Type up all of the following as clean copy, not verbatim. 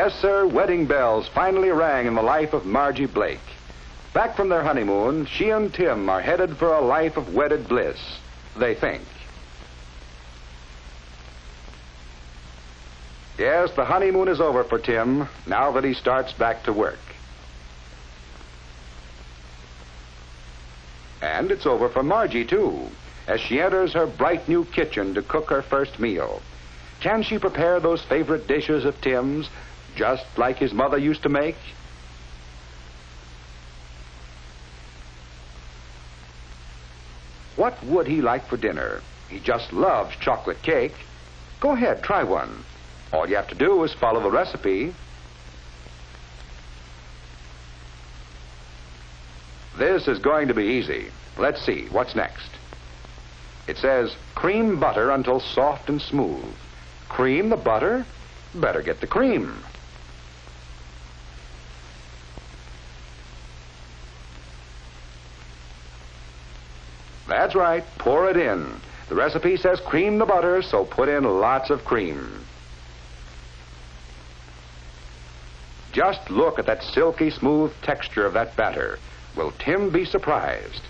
Yes, sir, wedding bells finally rang in the life of Margie Blake. Back from their honeymoon, she and Tim are headed for a life of wedded bliss, they think. Yes, the honeymoon is over for Tim, now that he starts back to work. And it's over for Margie, too, as she enters her bright new kitchen to cook her first meal. Can she prepare those favorite dishes of Tim's, just like his mother used to make? What would he like for dinner? He just loves chocolate cake. Go ahead, try one. All you have to do is follow the recipe. This is going to be easy. Let's see, what's next? It says, cream butter until soft and smooth. Cream the butter? Better get the cream. That's right, pour it in. The recipe says cream the butter, so put in lots of cream. Just look at that silky smooth texture of that batter. Will Tim be surprised?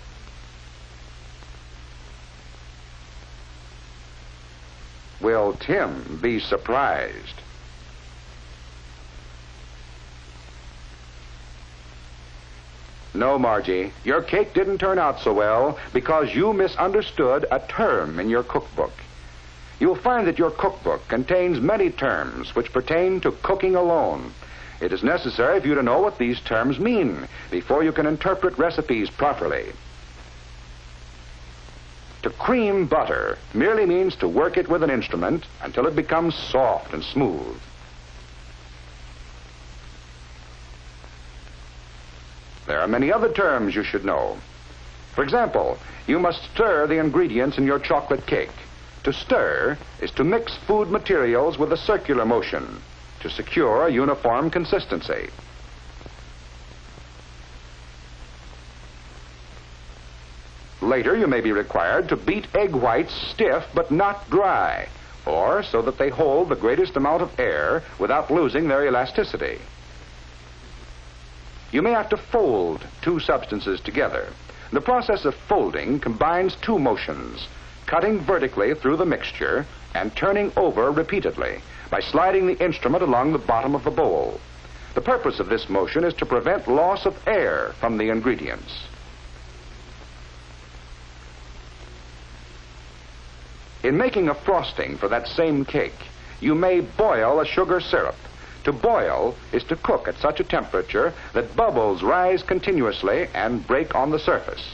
Will Tim be surprised? No, Margie, your cake didn't turn out so well because you misunderstood a term in your cookbook. You'll find that your cookbook contains many terms which pertain to cooking alone. It is necessary for you to know what these terms mean before you can interpret recipes properly. To cream butter merely means to work it with an instrument until it becomes soft and smooth. There are many other terms you should know. For example, you must stir the ingredients in your chocolate cake. To stir is to mix food materials with a circular motion to secure a uniform consistency. Later, you may be required to beat egg whites stiff but not dry, or so that they hold the greatest amount of air without losing their elasticity. You may have to fold two substances together. The process of folding combines two motions, cutting vertically through the mixture and turning over repeatedly by sliding the instrument along the bottom of the bowl. The purpose of this motion is to prevent loss of air from the ingredients. In making a frosting for that same cake, you may boil a sugar syrup. To boil is to cook at such a temperature that bubbles rise continuously and break on the surface.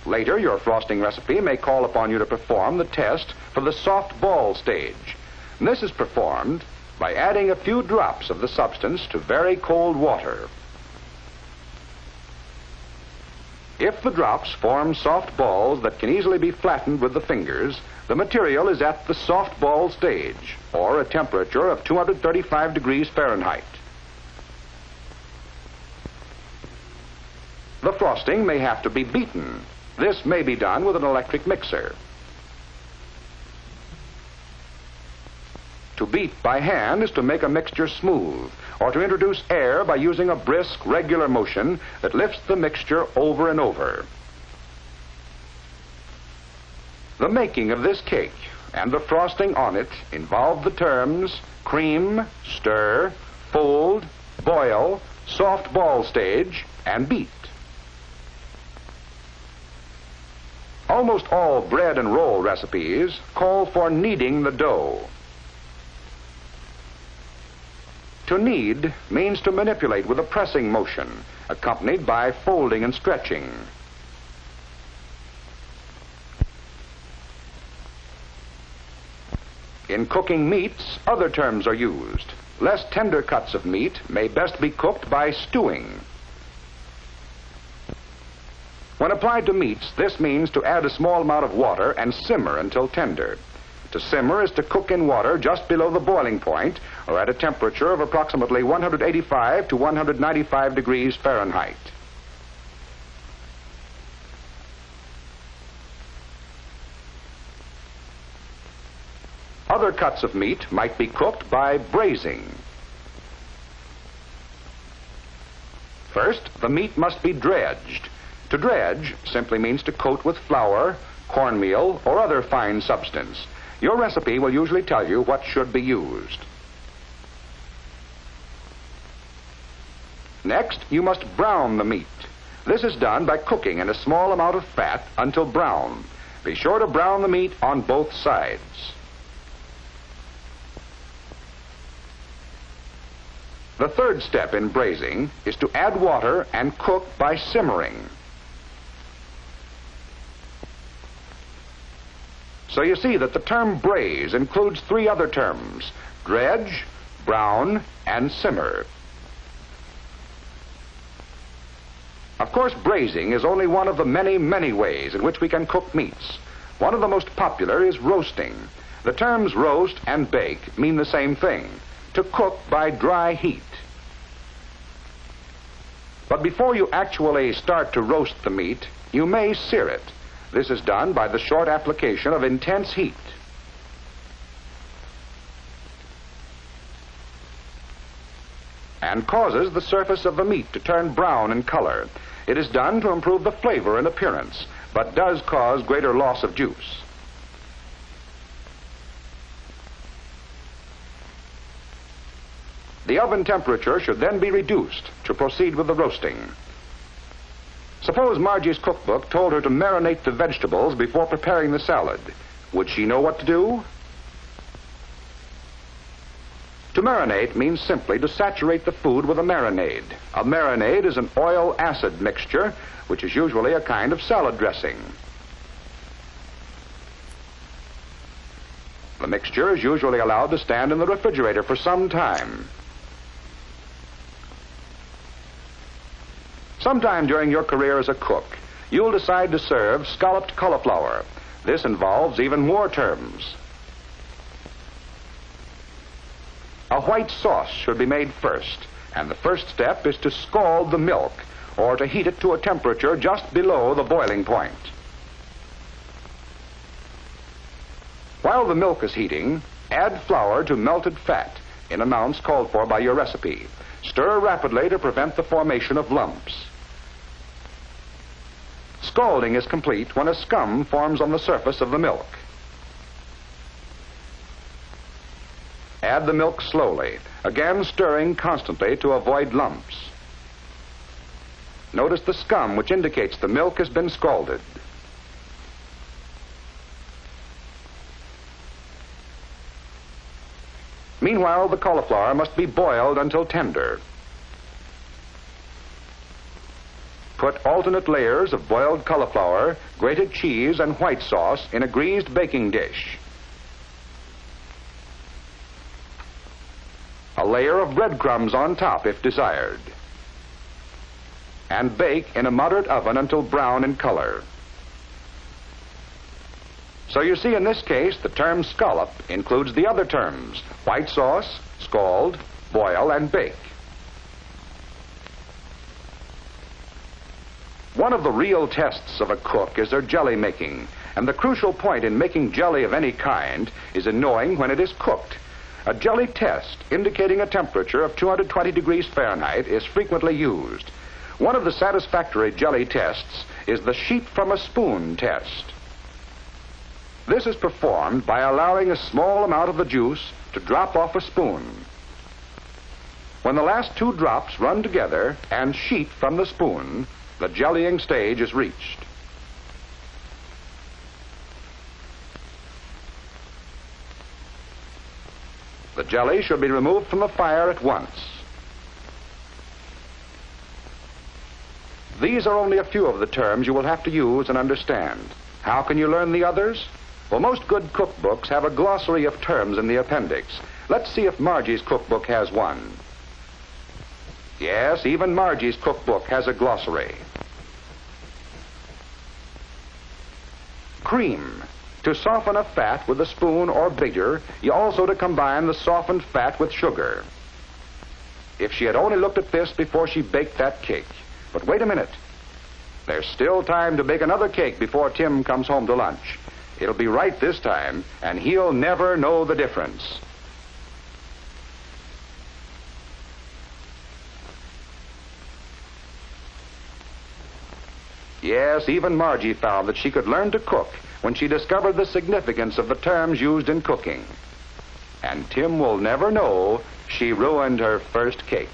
Later, your frosting recipe may call upon you to perform the test for the soft ball stage. And this is performed by adding a few drops of the substance to very cold water. If the drops form soft balls that can easily be flattened with the fingers, the material is at the soft ball stage, or a temperature of 235 degrees Fahrenheit. The frosting may have to be beaten. This may be done with an electric mixer. To beat by hand is to make a mixture smooth, or to introduce air by using a brisk, regular motion that lifts the mixture over and over. The making of this cake and the frosting on it involve the terms cream, stir, fold, boil, soft ball stage, and beat. Almost all bread and roll recipes call for kneading the dough. To knead means to manipulate with a pressing motion, accompanied by folding and stretching. In cooking meats, other terms are used. Less tender cuts of meat may best be cooked by stewing. When applied to meats, this means to add a small amount of water and simmer until tender. To simmer is to cook in water just below the boiling point, or at a temperature of approximately 185 to 195 degrees Fahrenheit. Other cuts of meat might be cooked by braising. First, the meat must be dredged. To dredge simply means to coat with flour, cornmeal, or other fine substance. Your recipe will usually tell you what should be used. Next, you must brown the meat. This is done by cooking in a small amount of fat until brown. Be sure to brown the meat on both sides. The third step in braising is to add water and cook by simmering. So you see that the term braise includes three other terms: dredge, brown, and simmer. Of course, braising is only one of the many, many ways in which we can cook meats. One of the most popular is roasting. The terms roast and bake mean the same thing: to cook by dry heat. But before you actually start to roast the meat, you may sear it. This is done by the short application of intense heat. And causes the surface of the meat to turn brown in color. It is done to improve the flavor and appearance, but does cause greater loss of juice. The oven temperature should then be reduced to proceed with the roasting. Suppose Margie's cookbook told her to marinate the vegetables before preparing the salad. Would she know what to do? To marinate means simply to saturate the food with a marinade. A marinade is an oil-acid mixture, which is usually a kind of salad dressing. The mixture is usually allowed to stand in the refrigerator for some time. Sometime during your career as a cook, you'll decide to serve scalloped cauliflower. This involves even more terms. A white sauce should be made first, and the first step is to scald the milk, or to heat it to a temperature just below the boiling point. While the milk is heating, add flour to melted fat in amounts called for by your recipe. Stir rapidly to prevent the formation of lumps. Scalding is complete when a scum forms on the surface of the milk. Add the milk slowly, again stirring constantly to avoid lumps. Notice the scum, which indicates the milk has been scalded. Meanwhile, the cauliflower must be boiled until tender. Put alternate layers of boiled cauliflower, grated cheese, and white sauce in a greased baking dish. A layer of breadcrumbs on top if desired. And bake in a moderate oven until brown in color. So you see, in this case, the term scallop includes the other terms: white sauce, scald, boil, and bake. One of the real tests of a cook is their jelly making, and the crucial point in making jelly of any kind is in knowing when it is cooked. A jelly test indicating a temperature of 220 degrees Fahrenheit is frequently used. One of the satisfactory jelly tests is the sheep from a spoon test. This is performed by allowing a small amount of the juice to drop off a spoon. When the last two drops run together and sheet from the spoon, the jellying stage is reached. The jelly should be removed from the fire at once. These are only a few of the terms you will have to use and understand. How can you learn the others? Well, most good cookbooks have a glossary of terms in the appendix. Let's see if Margie's cookbook has one. Yes, even Margie's cookbook has a glossary. Cream. To soften a fat with a spoon or beater, you also to combine the softened fat with sugar. If she had only looked at this before she baked that cake. But wait a minute. There's still time to bake another cake before Tim comes home to lunch. It'll be right this time, and he'll never know the difference. Yes, even Margie found that she could learn to cook when she discovered the significance of the terms used in cooking. And Tim will never know she ruined her first cake.